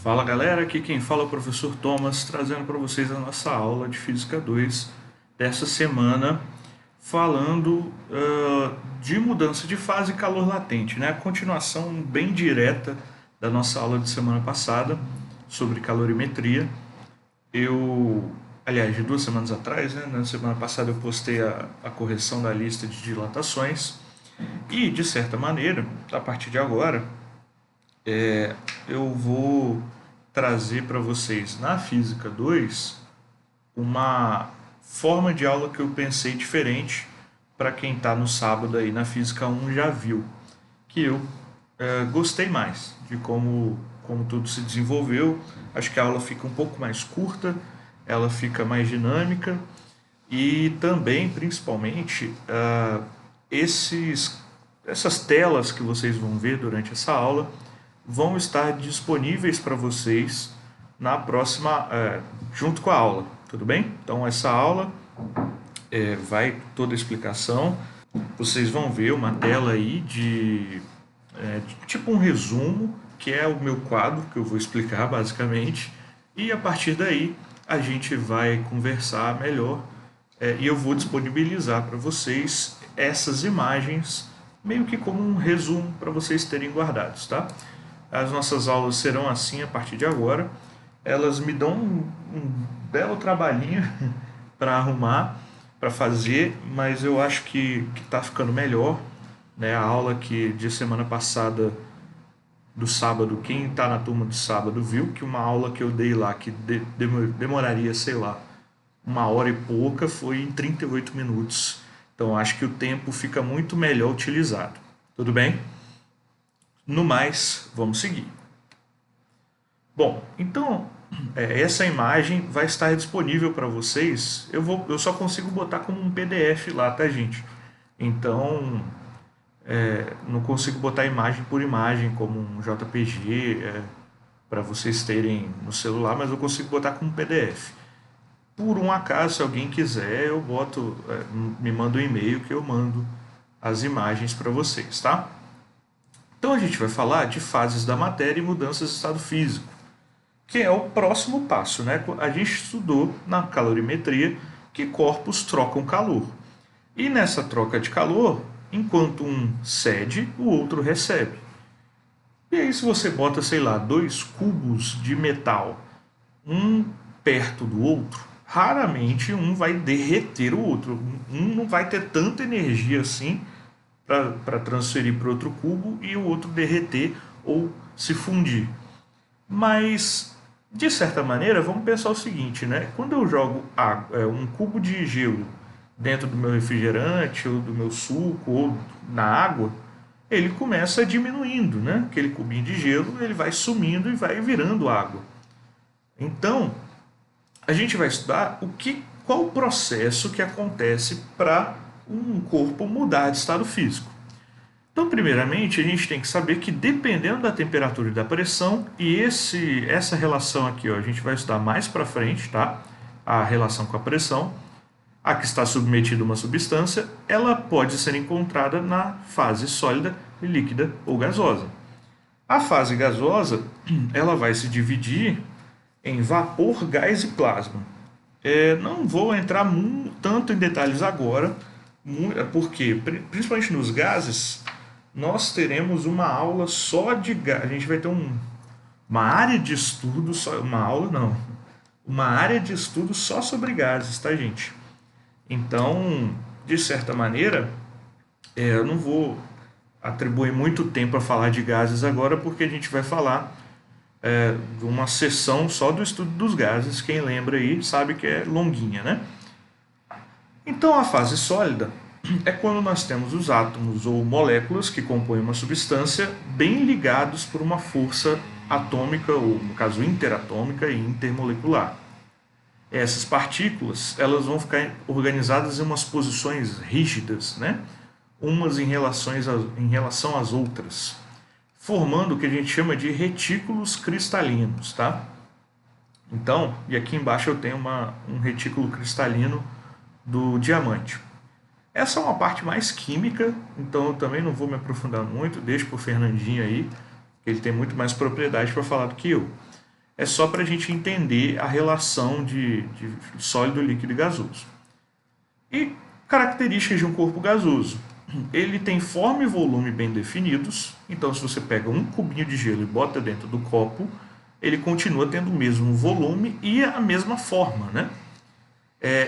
Fala galera, aqui quem fala é o professor Thomas, trazendo para vocês a nossa aula de Física 2 dessa semana, falando de mudança de fase e calor latente, né? A continuação bem direta da nossa aula de semana passada sobre calorimetria. Aliás, de 2 semanas atrás, né? Na semana passada eu postei a correção da lista de dilatações e, de certa maneira, a partir de agora, eu vou trazer para vocês na Física 2 uma forma de aula que eu pensei diferente para quem está no sábado aí na Física 1 já viu, que eu gostei mais de como tudo se desenvolveu. Acho que a aula fica um pouco mais curta, ela fica mais dinâmica e também, principalmente, essas telas que vocês vão ver durante essa aula vão estar disponíveis para vocês na próxima, junto com a aula, tudo bem? Então essa aula vai toda a explicação, vocês vão ver uma tela aí de tipo um resumo, que é o meu quadro que eu vou explicar basicamente, e a partir daí a gente vai conversar melhor e eu vou disponibilizar para vocês essas imagens meio que como um resumo para vocês terem guardados, tá? As nossas aulas serão assim a partir de agora. Elas me dão um belo trabalhinho para arrumar, para fazer, mas eu acho que está ficando melhor. Né? A aula que de semana passada, do sábado, quem está na turma de sábado viu que uma aula que eu dei lá, que demoraria, sei lá, 1 hora e pouca, foi em 38 minutos. Então acho que o tempo fica muito melhor utilizado. Tudo bem? No mais, vamos seguir. Bom, então essa imagem vai estar disponível para vocês. Eu só consigo botar como um PDF lá, tá, gente? Então, não consigo botar imagem por imagem como um JPG para vocês terem no celular, mas eu consigo botar como PDF. Por um acaso, se alguém quiser, eu boto, me manda um e-mail que eu mando as imagens para vocês, tá? Então a gente vai falar de fases da matéria e mudanças de estado físico, que é o próximo passo, né? A gente estudou na calorimetria que corpos trocam calor. E nessa troca de calor, enquanto um cede, o outro recebe. E aí se você bota, sei lá, 2 cubos de metal, um perto do outro, raramente um vai derreter o outro. Um não vai ter tanta energia assim para transferir para outro cubo e o outro derreter ou se fundir. Mas, de certa maneira, vamos pensar o seguinte, né? Quando eu jogo um cubo de gelo dentro do meu refrigerante ou do meu suco ou na água, ele começa diminuindo, né? Aquele cubinho de gelo ele vai sumindo e vai virando água. Então, a gente vai estudar qual o processo que acontece para um corpo mudar de estado físico. Então, primeiramente, a gente tem que saber que dependendo da temperatura e da pressão, e essa relação aqui, ó, a gente vai estudar mais para frente, tá? A relação com a pressão, a que está submetida a uma substância, ela pode ser encontrada na fase sólida, líquida ou gasosa. A fase gasosa, ela vai se dividir em vapor, gás e plasma. Não vou entrar tanto em detalhes agora, porque, principalmente nos gases, nós teremos uma aula só de gás. A gente vai ter uma área de estudo, uma área de estudo só sobre gases, tá, gente? Então, de certa maneira, eu não vou atribuir muito tempo a falar de gases agora, porque a gente vai falar de uma sessão só do estudo dos gases. Quem lembra aí sabe que é longuinha, né? Então, a fase sólida é quando nós temos os átomos ou moléculas que compõem uma substância bem ligados por uma força atômica, ou no caso interatômica e intermolecular. Essas partículas elas vão ficar organizadas em umas posições rígidas, né? Umas em relação às outras, formando o que a gente chama de retículos cristalinos, tá? Então, e aqui embaixo eu tenho um retículo cristalino do diamante. Essa é uma parte mais química, então eu também não vou me aprofundar muito, deixo para o Fernandinho aí, que ele tem muito mais propriedade para falar do que eu. é só para a gente entender a relação de sólido, líquido e gasoso. E características de um corpo gasoso. Ele tem forma e volume bem definidos, então se você pega um cubinho de gelo e bota dentro do copo, ele continua tendo o mesmo volume e a mesma forma, né?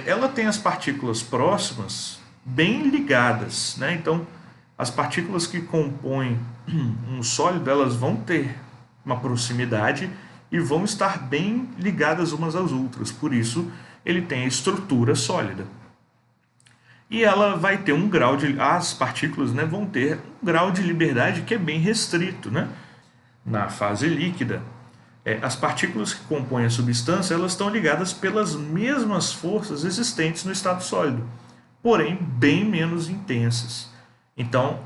Ela tem as partículas próximas bem ligadas, né? Então, as partículas que compõem um sólido, elas vão ter uma proximidade e vão estar bem ligadas umas às outras. Por isso, ele tem a estrutura sólida. E ela vai ter um grau de... As partículas, né, vão ter um grau de liberdade que é bem restrito, né? Na fase líquida, as partículas que compõem a substância, elas estão ligadas pelas mesmas forças existentes no estado sólido, porém bem menos intensas. Então,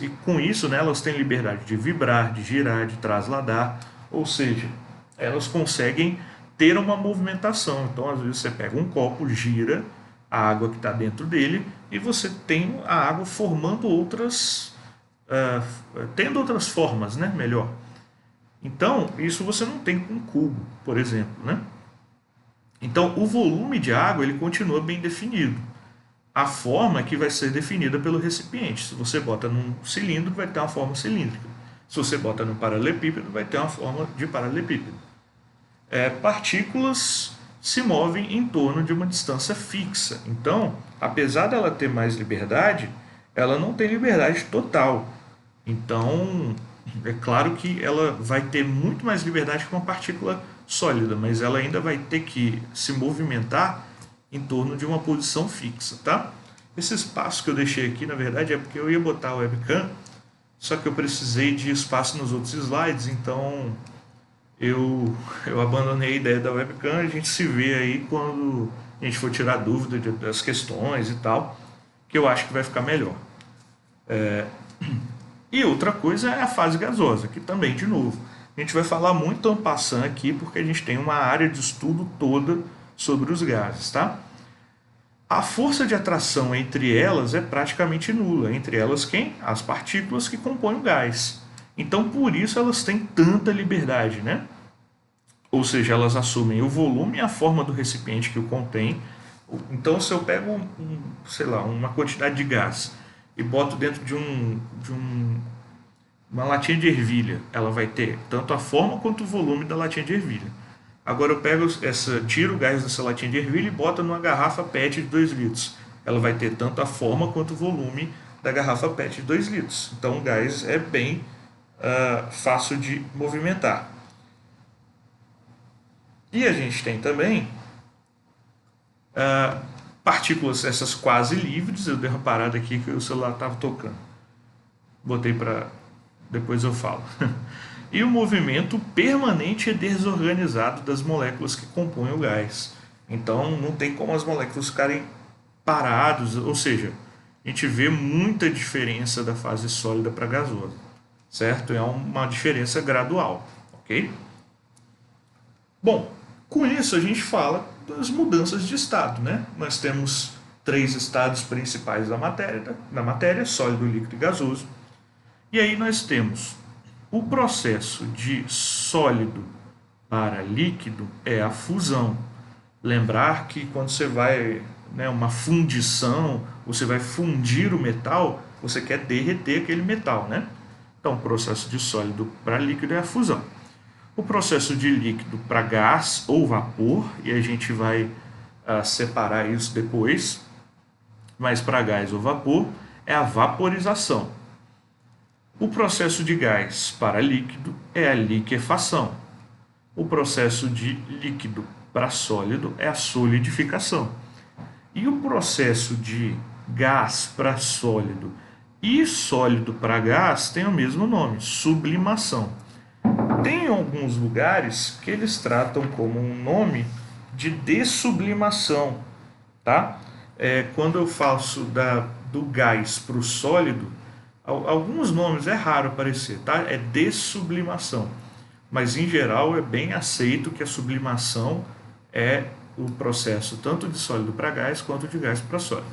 e com isso, né, elas têm liberdade de vibrar, de girar, de trasladar, ou seja, elas conseguem ter uma movimentação. Então, às vezes você pega um copo, gira a água que está dentro dele e você tem a água formando tendo outras formas, né, melhor. Então, isso você não tem com um cubo, por exemplo, né? Então, o volume de água ele continua bem definido. A forma que vai ser definida pelo recipiente. Se você bota num cilindro, vai ter uma forma cilíndrica. Se você bota num paralelepípedo, vai ter uma forma de paralelepípedo. Partículas se movem em torno de uma distância fixa. Então, apesar dela ter mais liberdade, ela não tem liberdade total. Então, é claro que ela vai ter muito mais liberdade que uma partícula sólida, mas ela ainda vai ter que se movimentar em torno de uma posição fixa, tá? Esse espaço que eu deixei aqui, na verdade, é porque eu ia botar a webcam, só que eu precisei de espaço nos outros slides, então eu abandonei a ideia da webcam. A gente se vê aí quando a gente for tirar dúvida das questões e tal, que eu acho que vai ficar melhor. E outra coisa é a fase gasosa, que também, de novo, a gente vai falar muito en passant aqui, porque a gente tem uma área de estudo toda sobre os gases, tá? A força de atração entre elas é praticamente nula. Entre elas quem? As partículas que compõem o gás. Então, por isso elas têm tanta liberdade, né? Ou seja, elas assumem o volume e a forma do recipiente que o contém. Então, se eu pego sei lá, uma quantidade de gás e boto dentro de uma latinha de ervilha, ela vai ter tanto a forma quanto o volume da latinha de ervilha. Agora eu pego tiro o gás dessa latinha de ervilha e boto numa garrafa PET de 2 litros. Ela vai ter tanto a forma quanto o volume da garrafa PET de 2 litros. Então o gás é bem fácil de movimentar. E a gente tem também partículas, essas quase livres. Eu dei uma parada aqui que o celular estava tocando. Botei para... depois eu falo. E o movimento permanente e desorganizado das moléculas que compõem o gás. Então não tem como as moléculas ficarem paradas, ou seja, a gente vê muita diferença da fase sólida para gasosa, certo? É uma diferença gradual, ok? Bom, com isso a gente fala das mudanças de estado, né? Nós temos 3 estados principais da matéria, sólido, líquido e gasoso. E aí nós temos o processo de sólido para líquido é a fusão. Lembrar que quando você vai, né, uma fundição, você vai fundir o metal, você quer derreter aquele metal, né? Então, o processo de sólido para líquido é a fusão. O processo de líquido para gás ou vapor, e a gente vai separar isso depois, mas para gás ou vapor é a vaporização. O processo de gás para líquido é a liquefação. O processo de líquido para sólido é a solidificação. E o processo de gás para sólido e sólido para gás tem o mesmo nome, sublimação. Tem alguns lugares que eles tratam como um nome de dessublimação, tá? Quando eu faço do gás para o sólido, alguns nomes é raro aparecer, tá? É dessublimação. Mas em geral é bem aceito que a sublimação é o processo tanto de sólido para gás quanto de gás para sólido.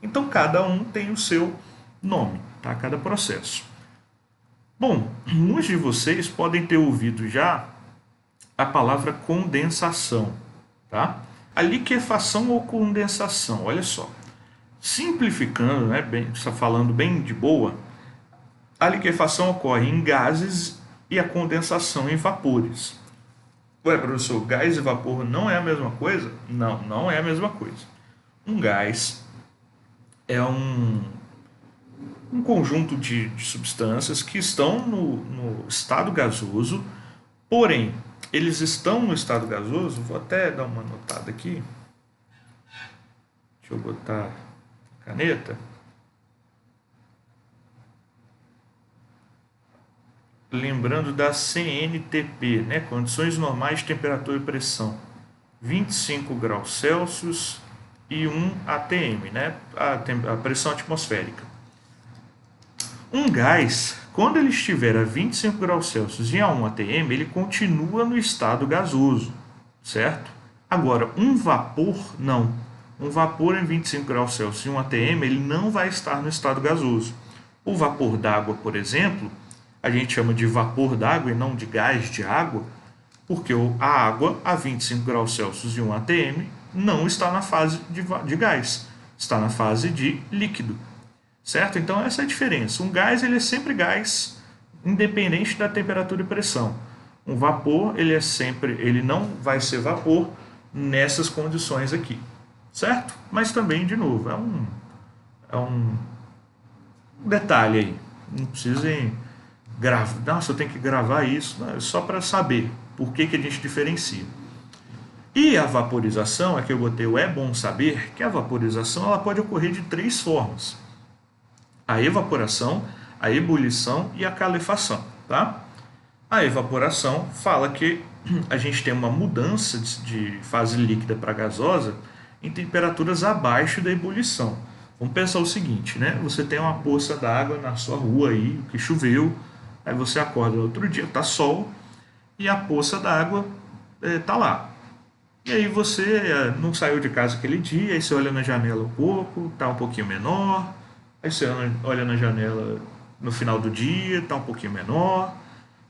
Então cada um tem o seu nome, tá? Cada processo. Bom, muitos de vocês podem ter ouvido já a palavra condensação, tá? A liquefação ou condensação, olha só. Simplificando, né, está falando bem de boa, a liquefação ocorre em gases e a condensação em vapores. Ué, professor, gás e vapor não é a mesma coisa? Não, não é a mesma coisa. Um gás é um conjunto de substâncias que estão no estado gasoso, porém, eles estão no estado gasoso, vou até dar uma notada aqui, deixa eu botar a caneta, lembrando da CNTP, né? Condições normais de temperatura e pressão, 25 graus Celsius e 1 atm, né? A pressão atmosférica. Um gás, quando ele estiver a 25 graus Celsius e a 1 atm, ele continua no estado gasoso, certo? Agora, um vapor, não. Um vapor em 25 graus Celsius e 1 atm, ele não vai estar no estado gasoso. O vapor d'água, por exemplo, a gente chama de vapor d'água e não de gás de água, porque a água a 25 graus Celsius e 1 atm não está na fase de gás, está na fase de líquido, certo? Então essa é a diferença. Um gás ele é sempre gás, independente da temperatura e pressão. Um vapor ele não vai ser vapor nessas condições aqui, certo? Mas também, de novo, é um detalhe aí. Não precisem gravar. Nossa, eu tenho que gravar isso, não, é só para saber por que a gente diferencia. E a vaporização, aqui eu botei o é bom saber, que a vaporização ela pode ocorrer de 3 formas. A evaporação, a ebulição e a calefação, tá? A evaporação fala que a gente tem uma mudança de fase líquida para gasosa em temperaturas abaixo da ebulição. Vamos pensar o seguinte, né? Você tem uma poça d'água na sua rua aí, que choveu, aí você acorda no outro dia, tá sol, e a poça d'água tá lá. E aí você não saiu de casa aquele dia, aí você olha na janela um pouco, tá um pouquinho menor, aí você olha na janela no final do dia, tá um pouquinho menor,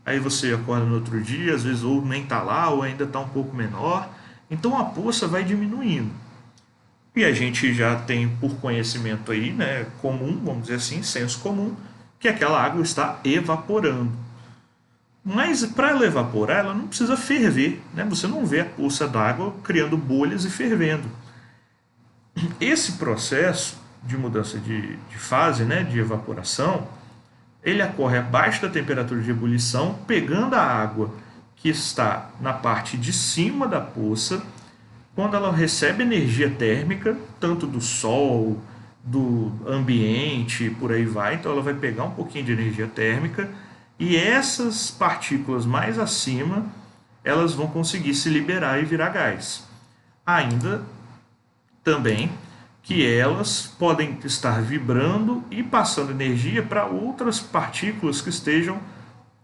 aí você acorda no outro dia, às vezes ou nem tá lá, ou ainda tá um pouco menor, então a poça vai diminuindo. E a gente já tem por conhecimento aí, né, comum, vamos dizer assim, senso comum, que aquela água está evaporando. Mas para ela evaporar, ela não precisa ferver, né? Você não vê a poça d'água criando bolhas e fervendo. Esse processo de mudança de fase, né, de evaporação, ele ocorre abaixo da temperatura de ebulição, pegando a água que está na parte de cima da poça, quando ela recebe energia térmica, tanto do sol, do ambiente, por aí vai, então ela vai pegar um pouquinho de energia térmica e essas partículas mais acima, elas vão conseguir se liberar e virar gás. Ainda também que elas podem estar vibrando e passando energia para outras partículas que estejam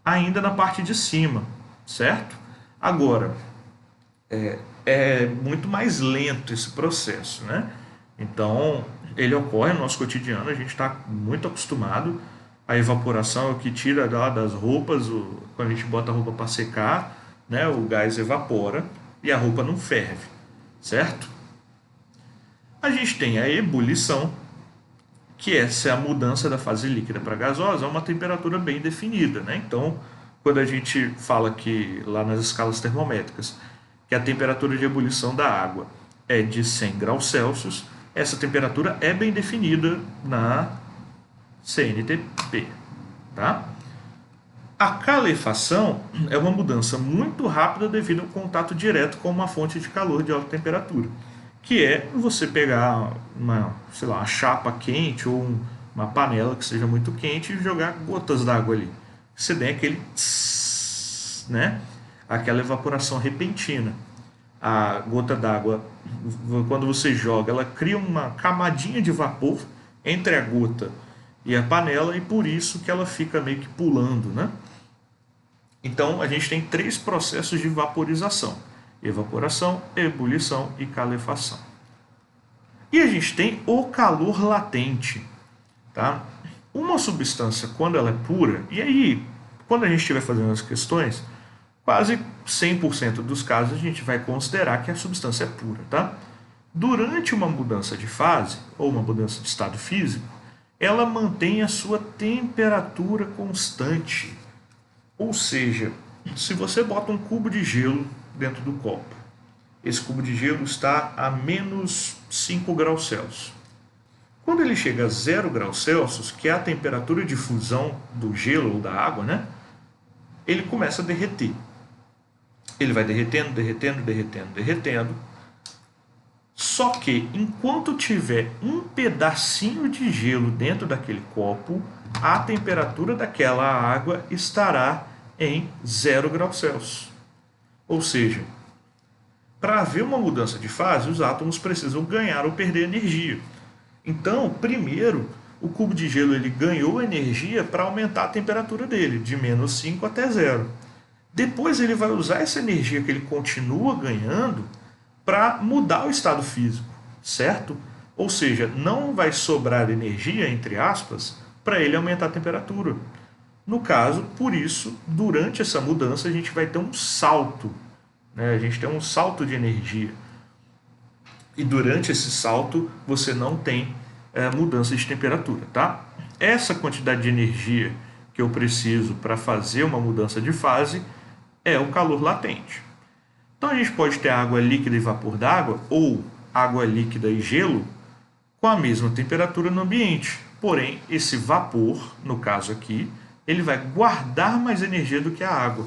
ainda na parte de cima, certo? Agora, é muito mais lento esse processo, né? Então, ele ocorre no nosso cotidiano, a gente está muito acostumado. A evaporação é o que tira lá das roupas, quando a gente bota a roupa para secar, né, o gás evapora e a roupa não ferve, certo? A gente tem a ebulição, que essa é a mudança da fase líquida para gasosa a uma temperatura bem definida, né? Então, quando a gente fala que lá nas escalas termométricas, que a temperatura de ebulição da água é de 100 graus Celsius, essa temperatura é bem definida na CNTP, tá? A calefação é uma mudança muito rápida devido ao contato direto com uma fonte de calor de alta temperatura, que é você pegar uma chapa quente ou uma panela que seja muito quente e jogar gotas d'água ali. Você tem aquele tss, né? Aquela evaporação repentina. A gota d'água, quando você joga, ela cria uma camadinha de vapor entre a gota e a panela e por isso que ela fica meio que pulando, né? Então a gente tem 3 processos de vaporização: evaporação, ebulição e calefação. E a gente tem o calor latente, tá? Uma substância, quando ela é pura, e aí, quando a gente estiver fazendo as questões, Quase 100% dos casos a gente vai considerar que a substância é pura, tá? Durante uma mudança de fase, ou uma mudança de estado físico, ela mantém a sua temperatura constante. Ou seja, se você bota um cubo de gelo dentro do copo, esse cubo de gelo está a menos 5 graus Celsius. Quando ele chega a 0 graus Celsius, que é a temperatura de fusão do gelo ou da água, né? Ele começa a derreter. Ele vai derretendo, derretendo, derretendo, derretendo. Só que enquanto tiver um pedacinho de gelo dentro daquele copo, a temperatura daquela água estará em 0 graus Celsius. Ou seja, para haver uma mudança de fase, os átomos precisam ganhar ou perder energia. Então, primeiro, o cubo de gelo ele ganhou energia para aumentar a temperatura dele, de menos 5 até 0. Depois ele vai usar essa energia que ele continua ganhando para mudar o estado físico, certo? Ou seja, não vai sobrar energia, entre aspas, para ele aumentar a temperatura. No caso, por isso, durante essa mudança a gente vai ter um salto, né? A gente tem um salto de energia. E durante esse salto você não tem mudança de temperatura, tá? Essa quantidade de energia que eu preciso para fazer uma mudança de fase é o calor latente. Então a gente pode ter água líquida e vapor d'água ou água líquida e gelo com a mesma temperatura no ambiente. Porém, esse vapor, no caso aqui, ele vai guardar mais energia do que a água.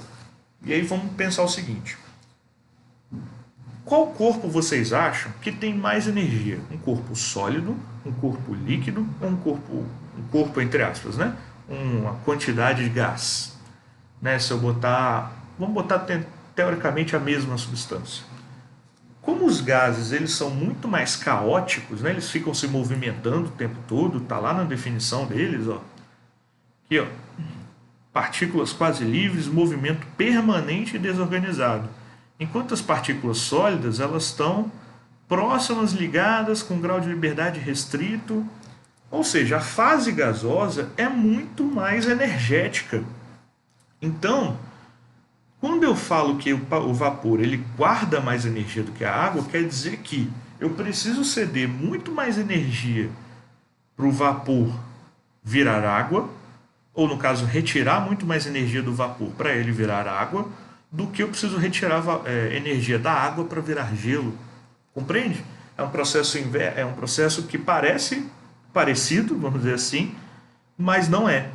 E aí vamos pensar o seguinte: qual corpo vocês acham que tem mais energia? Um corpo sólido, um corpo líquido ou um corpo entre aspas, né? Uma quantidade de gás, né? Se eu botar, vamos botar teoricamente a mesma substância. Como os gases eles são muito mais caóticos, né? Eles ficam se movimentando o tempo todo, tá lá na definição deles, ó. Aqui, ó, partículas quase livres, movimento permanente e desorganizado. Enquanto as partículas sólidas elas estão próximas, ligadas, com grau de liberdade restrito. Ou seja, a fase gasosa é muito mais energética. Então, quando eu falo que o vapor ele guarda mais energia do que a água, quer dizer que eu preciso ceder muito mais energia para o vapor virar água, ou no caso, retirar muito mais energia do vapor para ele virar água, do que eu preciso retirar energia da água para virar gelo. Compreende? É um processo que parece parecido, vamos dizer assim, mas não é.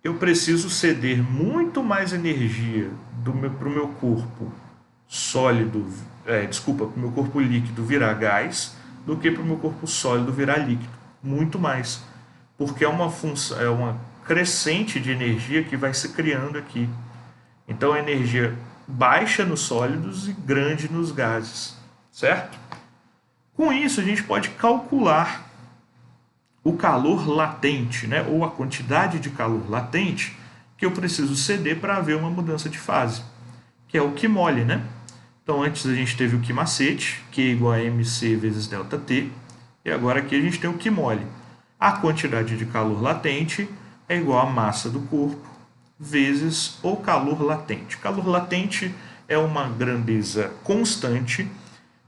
Eu preciso ceder muito mais energia para o meu corpo sólido, para o meu corpo líquido virar gás, do que para o meu corpo sólido virar líquido. Muito mais. Porque é uma crescente de energia que vai se criando aqui. Então a energia baixa nos sólidos e grande nos gases, certo? Com isso a gente pode calcular o calor latente, né? Ou a quantidade de calor latente que eu preciso ceder para haver uma mudança de fase, que é o Q mole, né? Então antes a gente teve o Q macete, Q igual a mc vezes ΔT, e agora aqui a gente tem o Q mole. A quantidade de calor latente é igual à massa do corpo vezes o calor latente. Calor latente é uma grandeza constante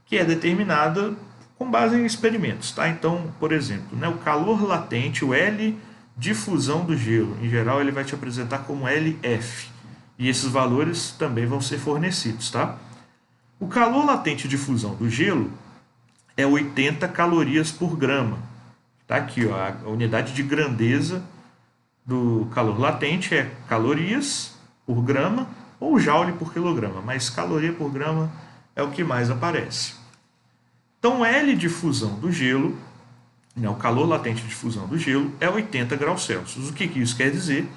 que é determinada com base em experimentos, tá? Então, por exemplo, né, o calor latente, o L de fusão do gelo, em geral ele vai te apresentar como LF, e esses valores também vão ser fornecidos, tá? O calor latente de fusão do gelo é 80 calorias por grama. Tá aqui, ó, a unidade de grandeza do calor latente é calorias por grama ou joule por quilograma, mas caloria por grama é o que mais aparece. Então, L de fusão do gelo, né, o calor latente de fusão do gelo, é 80 graus Celsius. O que isso quer dizer?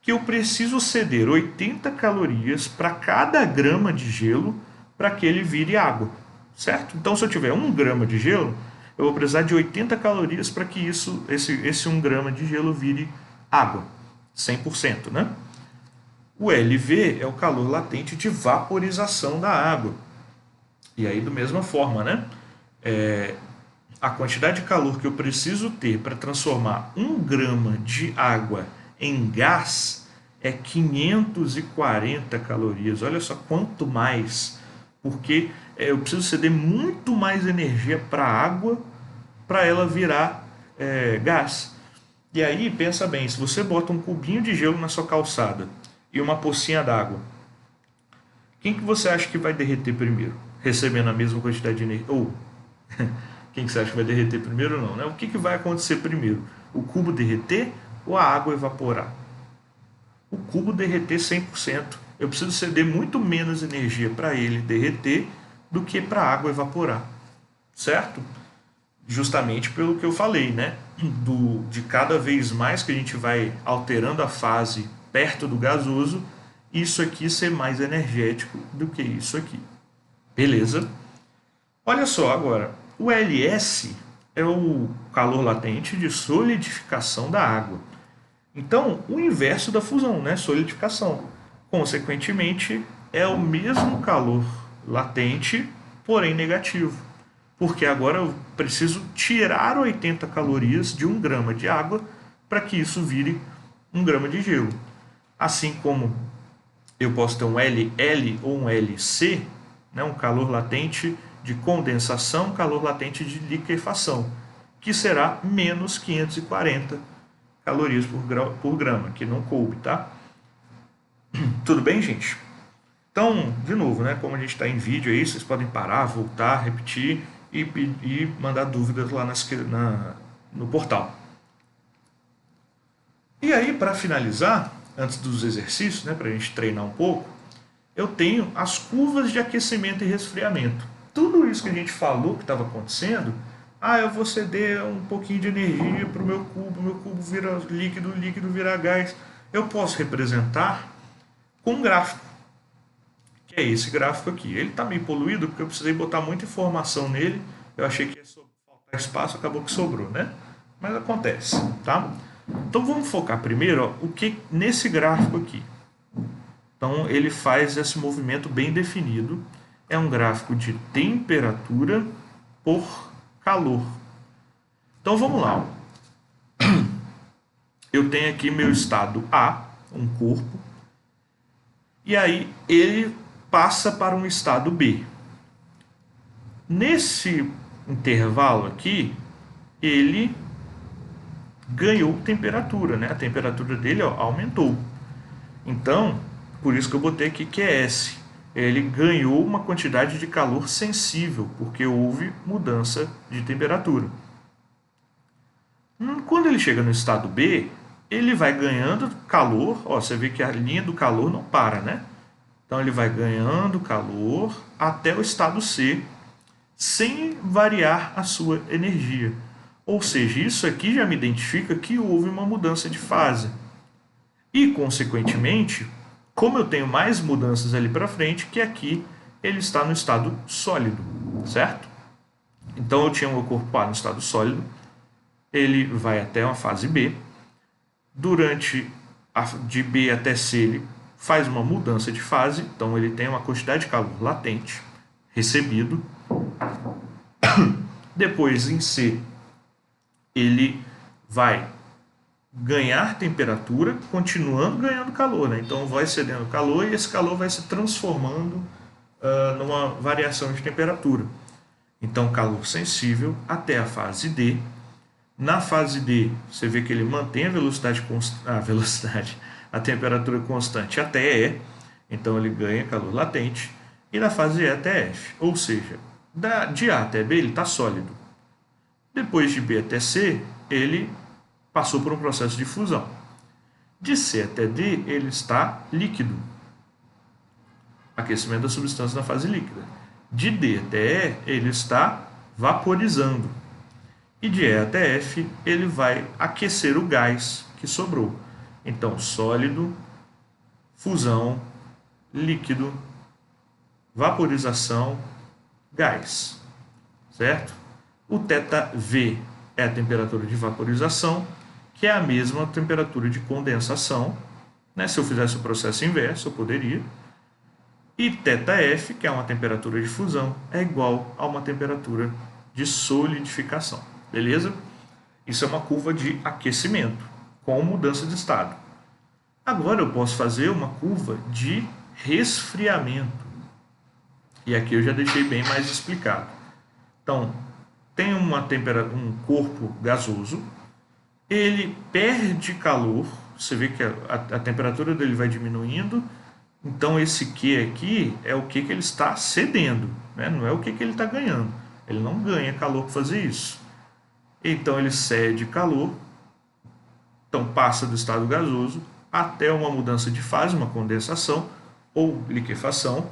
Que eu preciso ceder 80 calorias para cada grama de gelo para que ele vire água, certo? Então, se eu tiver 1 grama de gelo, eu vou precisar de 80 calorias para que esse 1 grama de gelo vire água, 100%, né? O LV é o calor latente de vaporização da água. E aí, da mesma forma, né? A quantidade de calor que eu preciso ter para transformar 1 grama de água em gás é 540 calorias. Olha só quanto mais, porque eu preciso ceder muito mais energia para a água para ela virar gás. E aí, pensa bem, se você bota um cubinho de gelo na sua calçada e uma pocinha d'água, quem que você acha que vai derreter primeiro? Recebendo a mesma quantidade de energia? Ou, quem que você acha que vai derreter primeiro ou não? Né? O que, que vai acontecer primeiro? O cubo derreter ou a água evaporar? O cubo derreter 100%. Eu preciso ceder muito menos energia para ele derreter do que para a água evaporar. Certo? Justamente pelo que eu falei, né? De cada vez mais que a gente vai alterando a fase perto do gasoso, isso aqui ser mais energético do que isso aqui. Beleza? Olha só agora, o LS é o calor latente de solidificação da água. Então, o inverso da fusão, né? Solidificação. Consequentemente, é o mesmo calor latente, porém negativo. Porque agora eu preciso tirar 80 calorias de 1 grama de água para que isso vire 1 grama de gelo. Assim como eu posso ter um LL ou um LC, né, um calor latente de condensação, calor latente de liquefação, que será menos 540 calorias por grama, que não coube, tá? Tudo bem, gente? Então, de novo, né, como a gente está em vídeo aí, vocês podem parar, voltar, repetir e mandar dúvidas lá no portal. E aí, para finalizar, antes dos exercícios, né, para a gente treinar um pouco, eu tenho as curvas de aquecimento e resfriamento. Tudo isso que a gente falou que estava acontecendo, eu vou ceder um pouquinho de energia para o meu cubo vira líquido, líquido vira gás. Eu posso representar com um gráfico, que é esse gráfico aqui. Ele está meio poluído porque eu precisei botar muita informação nele. Eu achei que ia faltar espaço, acabou que sobrou, né? Mas acontece, tá? Então vamos focar primeiro, ó, o que nesse gráfico aqui. Então ele faz esse movimento bem definido. É um gráfico de temperatura por calor. Então vamos lá. Eu tenho aqui meu estado A, um corpo, e aí ele passa para um estado B. Nesse intervalo aqui, ele ganhou temperatura, né? A temperatura dele aumentou. Então, por isso que eu botei aqui que é S. Ele ganhou uma quantidade de calor sensível, porque houve mudança de temperatura. Quando ele chega no estado B, ele vai ganhando calor. Ó, você vê que a linha do calor não para, né? Então ele vai ganhando calor até o estado C, sem variar a sua energia. Ou seja, isso aqui já me identifica que houve uma mudança de fase. E, consequentemente, como eu tenho mais mudanças ali para frente, que aqui ele está no estado sólido, certo? Então eu tinha o meu corpo A no estado sólido, ele vai até uma fase B. Durante de B até C ele faz uma mudança de fase, então ele tem uma quantidade de calor latente recebido. Depois em C ele vai ganhar temperatura, continuando ganhando calor, né? Então vai cedendo calor e esse calor vai se transformando numa variação de temperatura. Então calor sensível até a fase D. Na fase D, você vê que ele mantém a temperatura constante até E, então ele ganha calor latente, e na fase E até F, ou seja, de A até B ele está sólido. Depois de B até C, ele passou por um processo de fusão. De C até D, ele está líquido, aquecimento da substância na fase líquida. De D até E, ele está vaporizando. E de E até F, ele vai aquecer o gás que sobrou. Então, sólido, fusão, líquido, vaporização, gás. Certo? O θV é a temperatura de vaporização, que é a mesma temperatura de condensação. Né? Se eu fizesse o processo inverso, eu poderia. E θF, que é uma temperatura de fusão, é igual a uma temperatura de solidificação. Beleza? Isso é uma curva de aquecimento com mudança de estado. Agora eu posso fazer uma curva de resfriamento. E aqui eu já deixei bem mais explicado. Então, tem um corpo gasoso, ele perde calor, você vê que a temperatura dele vai diminuindo, então esse Q aqui é o que ele está cedendo, né? Não é o que ele está ganhando. Ele não ganha calor para fazer isso. Então ele cede calor, então passa do estado gasoso até uma mudança de fase, uma condensação ou liquefação,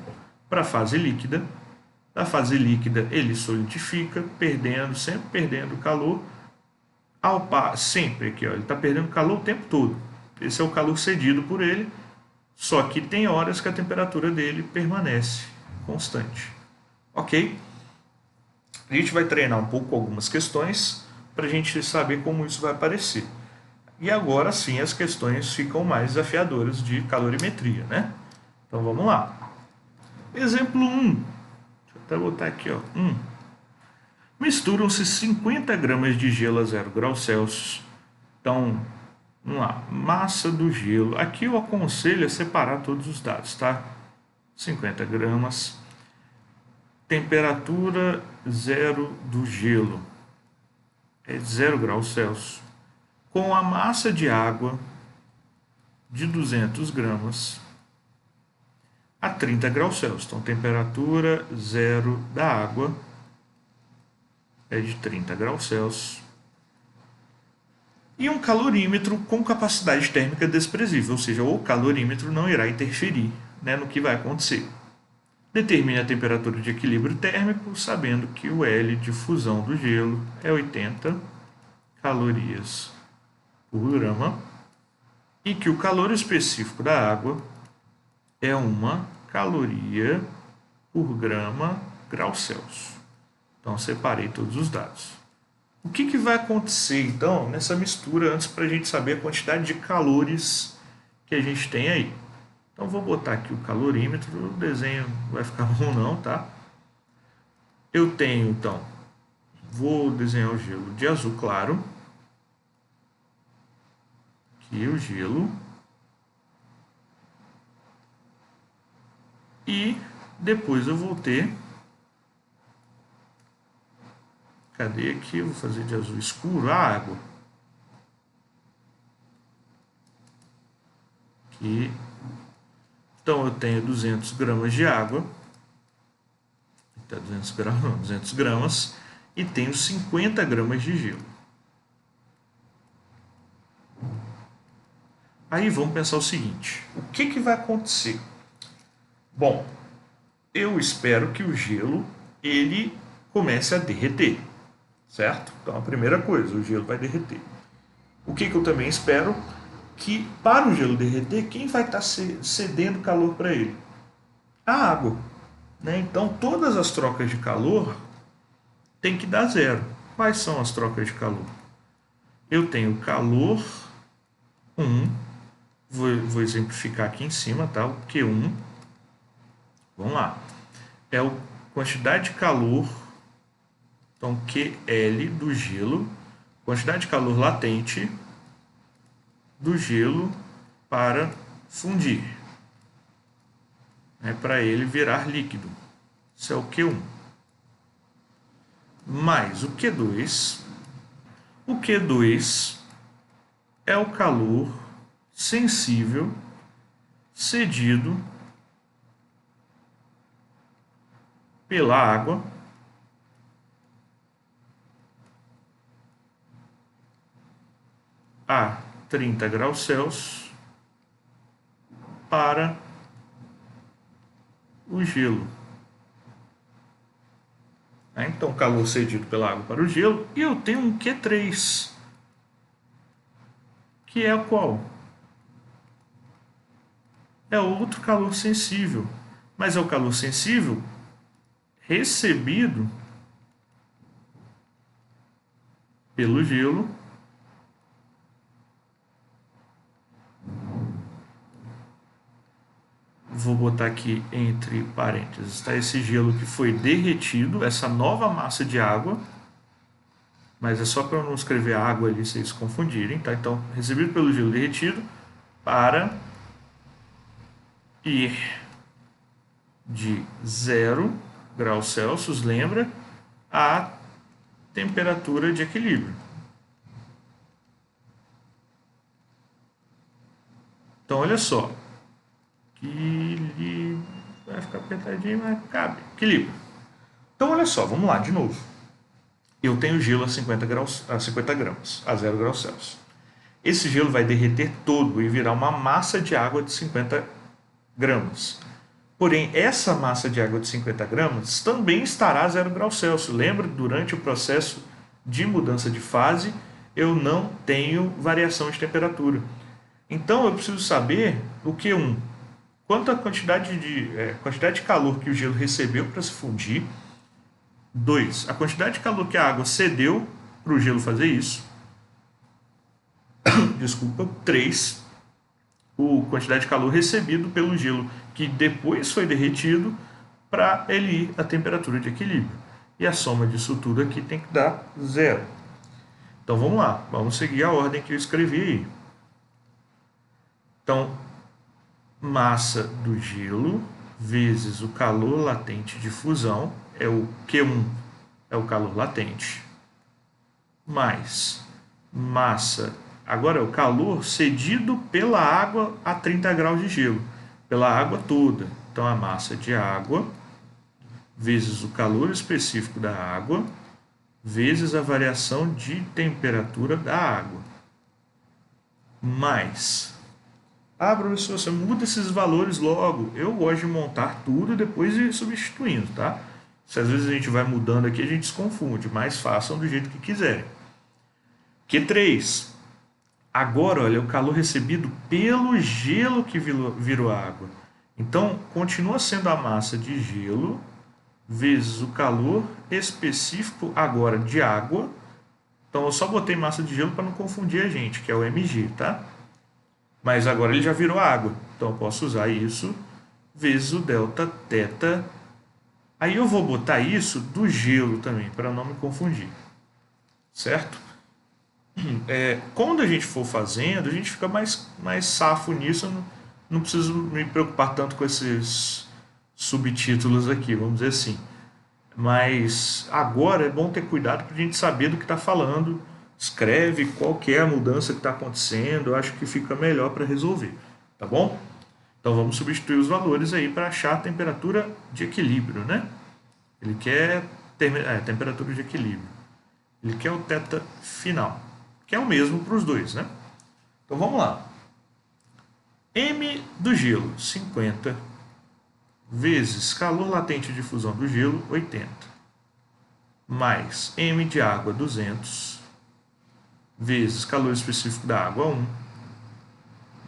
para a fase líquida. Da fase líquida ele solidifica, sempre perdendo calor, sempre aqui, ó, ele está perdendo calor o tempo todo. Esse é o calor cedido por ele, só que tem horas que a temperatura dele permanece constante. Ok? A gente vai treinar um pouco algumas questões para a gente saber como isso vai aparecer. E agora sim as questões ficam mais desafiadoras de calorimetria, né? Então vamos lá. Exemplo 1. Deixa eu até botar aqui, ó. 1. Misturam-se 50 gramas de gelo a 0 graus Celsius. Então, vamos lá. Massa do gelo. Aqui eu aconselho a separar todos os dados, tá? 50 gramas. Temperatura 0 do gelo. É 0 graus Celsius. Com a massa de água de 200 gramas a 30 graus Celsius. Então, temperatura 0 da água é de 30 graus Celsius. E um calorímetro com capacidade térmica desprezível, ou seja, o calorímetro não irá interferir, né, no que vai acontecer. Determine a temperatura de equilíbrio térmico, sabendo que o L de fusão do gelo é 80 calorias por grama e que o calor específico da água é 1 caloria por grama graus Celsius. Então, separei todos os dados. O que vai acontecer, então, nessa mistura, antes para a gente saber a quantidade de calores que a gente tem aí? Então, vou botar aqui o calorímetro, o desenho vai ficar bom não, tá? Eu tenho, então, vou desenhar o gelo de azul claro. Aqui o gelo. E depois eu vou ter... Cadê aqui? Eu vou fazer de azul escuro a água. Aqui. Então eu tenho 200 gramas de água. 200 gramas, não, 200 gramas. E tenho 50 gramas de gelo. Aí vamos pensar o seguinte. O que vai acontecer? Bom, eu espero que o gelo ele comece a derreter. Certo? Então a primeira coisa, o gelo vai derreter. O que eu também espero? Que para o gelo derreter, quem vai estar cedendo calor para ele? A água. Né? Então todas as trocas de calor tem que dar zero. Quais são as trocas de calor? Eu tenho calor 1, vou exemplificar aqui em cima, tá? O Q1, vamos lá, é a quantidade de calor. Então, QL do gelo, quantidade de calor latente do gelo para fundir, para ele virar líquido. Isso é o Q1. Mais o Q2. O Q2 é o calor sensível cedido pela água a 30 graus Celsius para o gelo. Então, calor cedido pela água para o gelo. E eu tenho um Q3, que é o qual? É outro calor sensível. Mas é o calor sensível recebido pelo gelo vou botar aqui entre parênteses, está esse gelo que foi derretido, essa nova massa de água, mas é só para eu não escrever água ali, vocês confundirem, tá? Então, recebido pelo gelo derretido para ir de 0 graus Celsius, lembra, a temperatura de equilíbrio. Então, olha só. Vai ficar apertadinho, mas cabe. Equilíbrio. Então, olha só, vamos lá de novo. Eu tenho gelo a 50 gramas, a 0 graus Celsius. Esse gelo vai derreter todo e virar uma massa de água de 50 gramas. Porém, essa massa de água de 50 gramas também estará a 0 graus Celsius. Lembra, durante o processo de mudança de fase, eu não tenho variação de temperatura. Então, eu preciso saber o Q1. Quanto a quantidade de calor que o gelo recebeu para se fundir. 2. A quantidade de calor que a água cedeu para o gelo fazer isso. Desculpa. 3. A quantidade de calor recebido pelo gelo que depois foi derretido para ele ir à temperatura de equilíbrio. E a soma disso tudo aqui tem que dar 0. Então vamos lá, vamos seguir a ordem que eu escrevi aí. Então, massa do gelo vezes o calor latente de fusão, é o Q1, é o calor latente, mais massa, agora é o calor cedido pela água a 30 graus de gelo, pela água toda. Então, a massa de água vezes o calor específico da água vezes a variação de temperatura da água, mais... Ah, professor, você muda esses valores logo. Eu gosto de montar tudo e depois ir substituindo, tá? Se às vezes a gente vai mudando aqui, a gente se confunde, mas façam do jeito que quiserem. Q3. Agora, olha, o calor recebido pelo gelo que virou água. Então, continua sendo a massa de gelo vezes o calor específico agora de água. Então, eu só botei massa de gelo para não confundir a gente, que é o mg, tá? Mas agora ele já virou água, então eu posso usar isso vezes o delta θ. Aí eu vou botar isso do gelo também, para não me confundir, certo? Quando a gente for fazendo, a gente fica mais safo nisso, não preciso me preocupar tanto com esses subtítulos aqui, vamos dizer assim. Mas agora é bom ter cuidado para a gente saber do que está falando. Escreve qual que é a mudança que está acontecendo, eu acho que fica melhor para resolver, tá bom? Então vamos substituir os valores aí para achar a temperatura de equilíbrio, né? Ele quer temperatura de equilíbrio. Ele quer o θ final, que é o mesmo para os dois, né? Então vamos lá. M do gelo, 50, vezes calor latente de fusão do gelo, 80, mais M de água, 200, vezes calor específico da água, 1,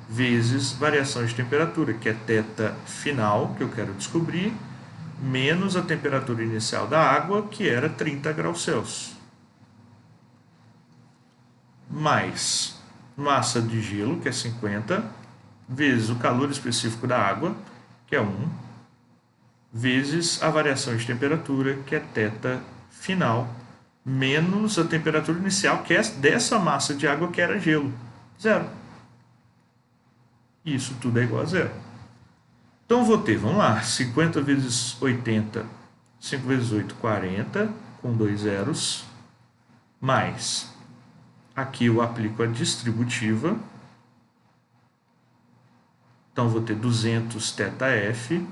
vezes variação de temperatura, que é θ final, que eu quero descobrir, menos a temperatura inicial da água, que era 30 graus Celsius, mais massa de gelo, que é 50, vezes o calor específico da água, que é 1, vezes a variação de temperatura, que é θ final, menos a temperatura inicial, que é dessa massa de água que era gelo, 0. Isso tudo é igual a 0. Então, vou ter, vamos lá, 50 vezes 80, 5 vezes 8, 40, com 2 zeros, mais, aqui eu aplico a distributiva, então vou ter 200 θf,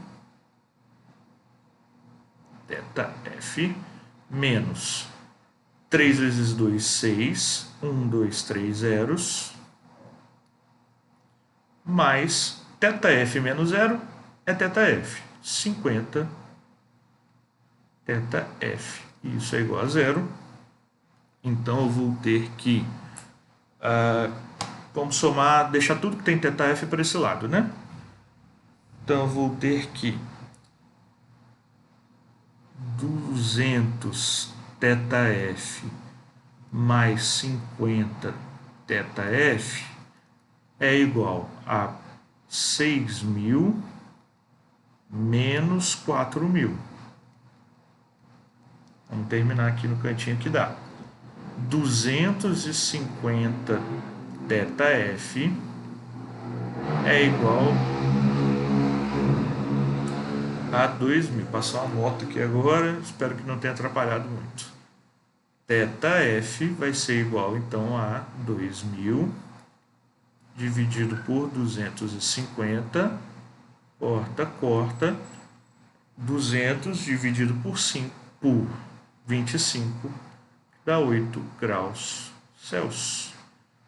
menos 3 vezes 2, 6, 1, 2, 3 zeros, mais θf menos 0 é θf, 50 θf. Isso é igual a 0. Então eu vou ter que, vamos somar, deixar tudo que tem θf para esse lado, né? Então eu vou ter que 200 θf mais 50 θf é igual a 6.000 menos 4.000. Vamos terminar aqui no cantinho que dá. 250 θf é igual a 2.000. Passou uma moto aqui agora, espero que não tenha atrapalhado muito. Θf vai ser igual, então, a 2.000 dividido por 250, corta, 200 dividido por 25, dá 8 graus Celsius.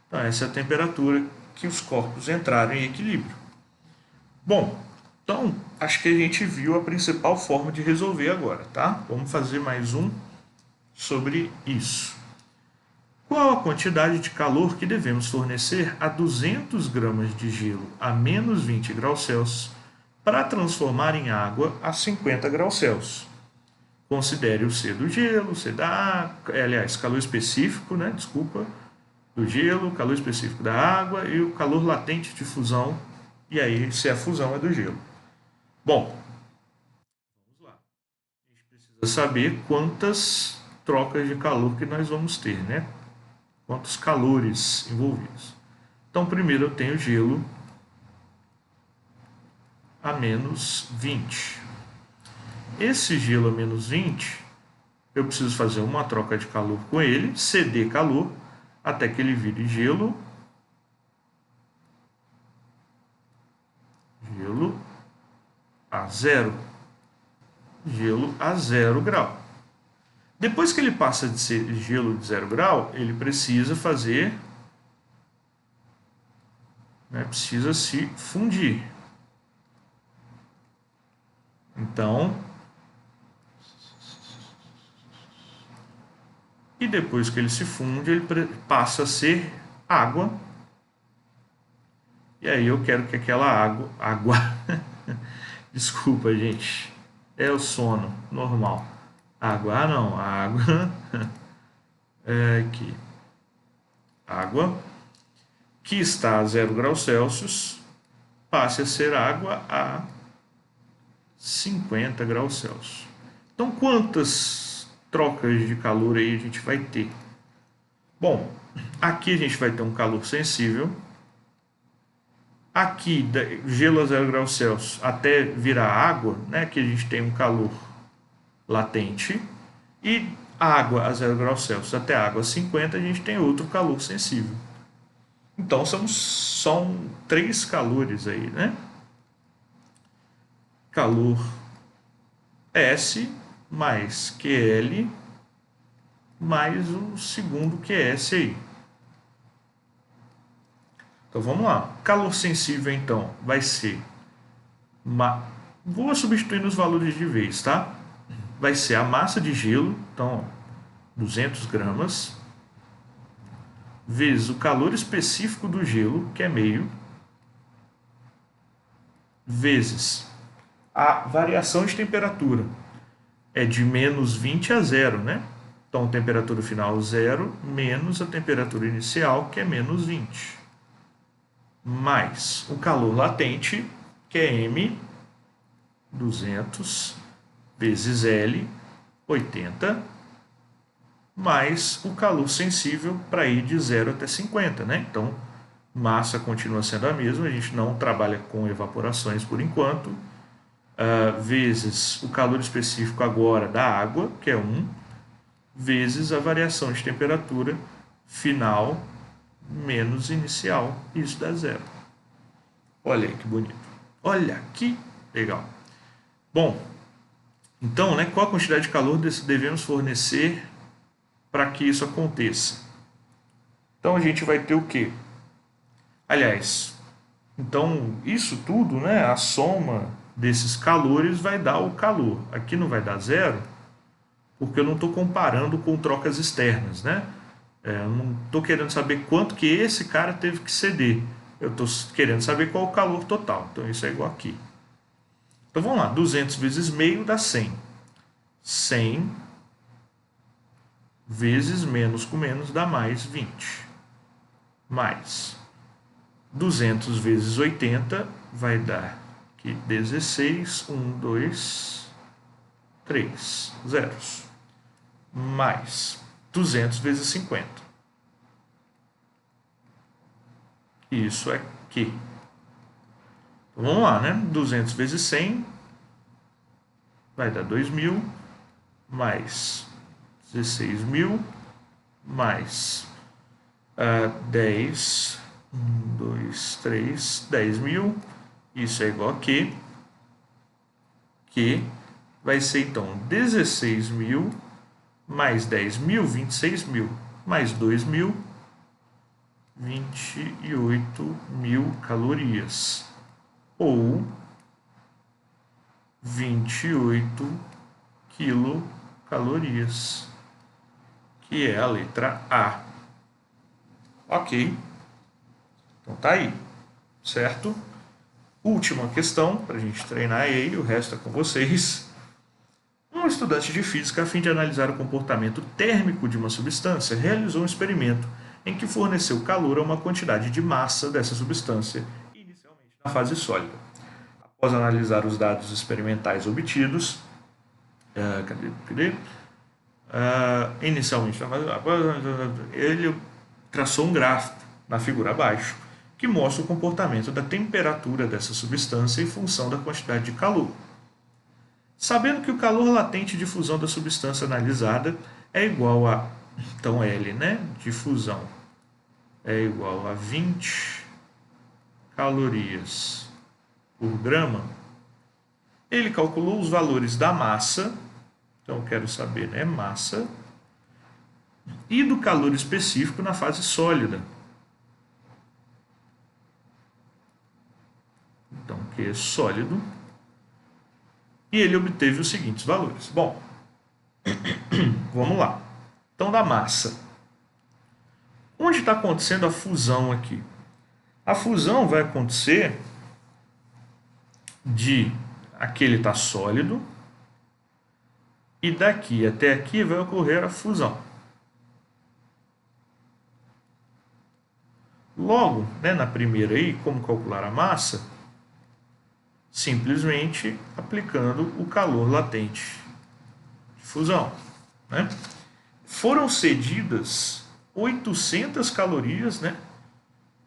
Então, essa é a temperatura que os corpos entraram em equilíbrio. Bom, então, acho que a gente viu a principal forma de resolver agora, tá? Vamos fazer mais um sobre isso. Qual a quantidade de calor que devemos fornecer a 200 gramas de gelo a menos 20 graus Celsius para transformar em água a 50 graus Celsius? Considere o C do gelo, C da água, aliás, calor específico, né? Desculpa, do gelo, calor específico da água e o calor latente de fusão, e aí se a fusão é do gelo. Bom, vamos lá. A gente precisa saber quantas trocas de calor que nós vamos ter, né? Quantos calores envolvidos. Então, primeiro eu tenho gelo a menos 20. Esse gelo a menos 20, eu preciso fazer uma troca de calor com ele, ceder calor, até que ele vire gelo a zero. Gelo a 0 grau. Depois que ele passa de ser gelo de 0 grau, ele precisa fazer, né, precisa se fundir. Então, e depois que ele se funde, ele passa a ser água. E aí eu quero que aquela água desculpa, gente, é o sono normal. Água, não, a água é aqui. Água que está a 0 graus Celsius passe a ser água a 50 graus Celsius. Então, quantas trocas de calor aí a gente vai ter? Bom, aqui a gente vai ter um calor sensível. Aqui, gelo a 0 graus Celsius até virar água, né, que a gente tem um calor latente. E água a 0 graus Celsius até água a 50, a gente tem outro calor sensível. Então, são 3 calores aí, né? Calor S mais QL mais o segundo QS aí. Então vamos lá. Calor sensível, então, vai ser. Vou substituir nos valores de vez, tá? Vai ser a massa de gelo, então 200 gramas, vezes o calor específico do gelo, que é meio, vezes a variação de temperatura, é de menos 20 a 0, né? Então, temperatura final 0, menos a temperatura inicial, que é menos 20. Mais o calor latente, que é M, 200, vezes L, 80, mais o calor sensível para ir de 0 até 50, né? Então, massa continua sendo a mesma, a gente não trabalha com evaporações por enquanto, vezes o calor específico agora da água, que é 1, vezes a variação de temperatura final menos inicial, isso dá 0. Olha aí que bonito. Olha que legal. Bom, então, né, qual a quantidade de calor devemos fornecer para que isso aconteça? Então a gente vai ter o quê? Aliás, então isso tudo, né, a soma desses calores vai dar o calor. Aqui não vai dar 0, porque eu não estou comparando com trocas externas, né? Eu não estou querendo saber quanto que esse cara teve que ceder. Eu estou querendo saber qual o calor total. Então isso é igual aqui. Então vamos lá, 200 vezes meio dá 100. 100 vezes menos com menos dá mais 20. Mais 200 vezes 80 vai dar aqui 16, 1, 2, 3 zeros. Mais 200 vezes 50. Isso aqui. Então, vamos lá, né? 200 vezes 100 vai dar 2.000, mais 16.000, mais 10, 1, 2, 3, 10.000, isso é igual a que vai ser então 16.000, mais 10.000, 26.000, mais 2.000, 28.000 calorias, ou 28 quilocalorias, que é a letra A. Ok, então tá aí, certo? Última questão, para a gente treinar aí, o resto é com vocês. Um estudante de física, a fim de analisar o comportamento térmico de uma substância, realizou um experimento em que forneceu calor a uma quantidade de massa dessa substância, inicialmente na fase sólida. Após analisar os dados experimentais obtidos, inicialmente na fase, ele traçou um gráfico na figura abaixo que mostra o comportamento da temperatura dessa substância em função da quantidade de calor. Sabendo que o calor latente de fusão da substância analisada é igual a, então L, né, de fusão, é igual a 20 calorias por grama, ele calculou os valores da massa, então eu quero saber, né, massa, e do calor específico na fase sólida. Então, que é sólido. E ele obteve os seguintes valores. Bom, vamos lá. Então, da massa. Onde está acontecendo a fusão aqui? A fusão vai acontecer de aqui ele está sólido e daqui até aqui vai ocorrer a fusão. Logo, né, na primeira aí, como calcular a massa? Simplesmente aplicando o calor latente de fusão, né? Foram cedidas 800 calorias, né?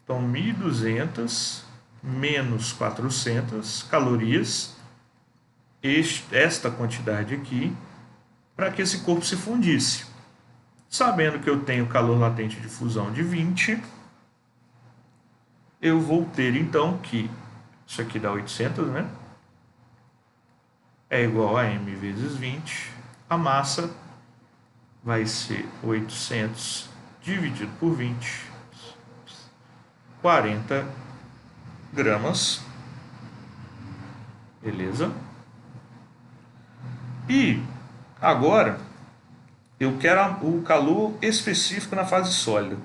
Então, 1.200 menos 400 calorias, esta quantidade aqui, para que esse corpo se fundisse. Sabendo que eu tenho calor latente de fusão de 20, eu vou ter então que isso aqui dá 800, né? É igual a m vezes 20. A massa vai ser 800 dividido por 20, 40 gramas. Beleza? E agora eu quero o calor específico na fase sólida.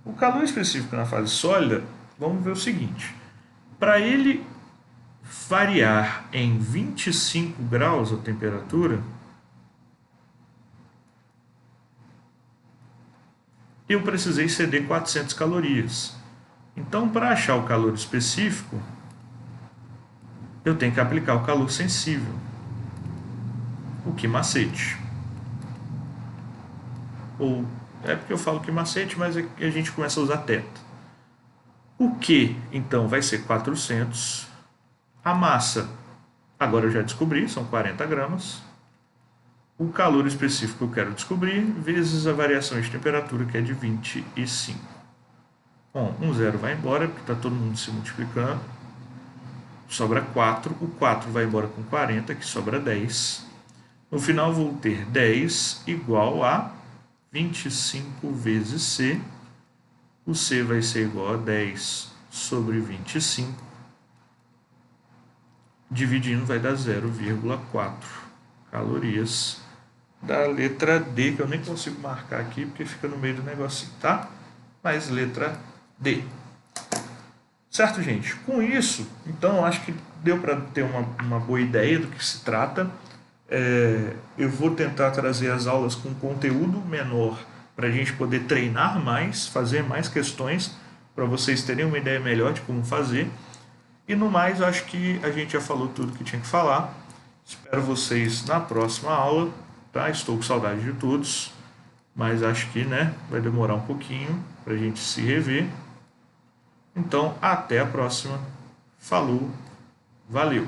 O calor específico na fase sólida, vamos ver o seguinte. Para ele variar em 25 graus a temperatura, eu precisei ceder 400 calorias. Então, para achar o calor específico, eu tenho que aplicar o calor sensível. O que macete. Ou, é porque eu falo que macete, mas a gente começa a usar teta. O que, então, vai ser 400. A massa, agora eu já descobri, são 40 gramas. O calor específico que eu quero descobrir, vezes a variação de temperatura, que é de 25. Bom, um zero vai embora, porque está todo mundo se multiplicando. Sobra 4. O 4 vai embora com 40, que sobra 10. No final, vou ter 10 igual a 25 vezes C. O C vai ser igual a 10 sobre 25. Dividindo vai dar 0,4 calorias da letra D, que eu nem consigo marcar aqui porque fica no meio do negocinho, tá? Mas letra D. Certo, gente? Com isso, então, acho que deu para ter uma boa ideia do que se trata. Eu vou tentar trazer as aulas com conteúdo menor para a gente poder treinar mais, fazer mais questões, para vocês terem uma ideia melhor de como fazer. E no mais, eu acho que a gente já falou tudo que tinha que falar. Espero vocês na próxima aula, tá? Estou com saudade de todos, mas acho que, né, vai demorar um pouquinho para a gente se rever. Então, até a próxima. Falou, valeu!